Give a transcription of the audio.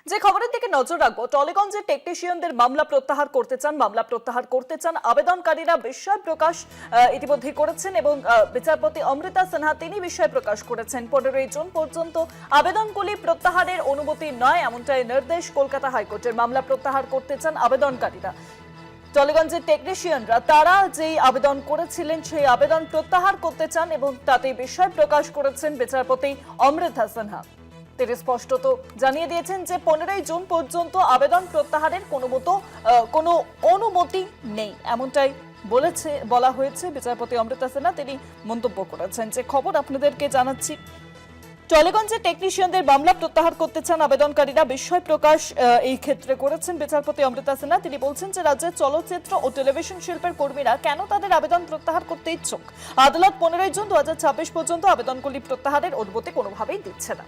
যে খবরের দিকে নজর রাখবো, টলিগঞ্জের টেকনিশিয়ানদের মামলা প্রত্যাহার করতে চান আবেদনকারীরা বিস্ময় প্রকাশ ইতিমধ্যে করেছেন এবং বিচারপতি অমৃতা সিনহা তিনি বিস্ময় প্রকাশ করেছেন। 15 জুন পর্যন্ত আবেদনগুলি প্রত্যাহারের অনুমতি নয়, এমনটাই নির্দেশ কলকাতা হাইকোর্টের। মামলা প্রত্যাহার করতে চান আবেদনকারীরা। টলিগঞ্জের টেকনিশিয়ানরা তারা যেই আবেদন করেছিলেন সেই আবেদন প্রত্যাহার করতে চান এবং তাতে বিস্ময় প্রকাশ করেছেন বিচারপতি অমৃতা সিনহা। তিনি স্পষ্টত জানিয়ে দিয়েছেন যে 15 জুন পর্যন্ত আবেদন প্রত্যাহারের কোনো অনুমতি নেই, এমনটাই বলা হয়েছে। বিচারপতি অমৃতা সিনহা তিনি মন্তব্য করেছেন। যে খবর আপনাদেরকে জানাচ্ছি, টলিগঞ্জের টেকনিশিয়ানদের মামলা প্রত্যাহার করতে চান আবেদনকারীরা, বিস্ময় প্রকাশ এই ক্ষেত্রে করেছেন বিচারপতি অমৃতা সিনহা। তিনি বলছেন যে রাজ্যের চলচ্চিত্র ও টেলিভিশন শিল্পের কর্মীরা কেন তাদের আবেদন প্রত্যাহার করতে ইচ্ছুক। আদালত 15 জুন 2026 পর্যন্ত আবেদনগুলি প্রত্যাহারের অনুমতি কোনোভাবেই দিচ্ছে না।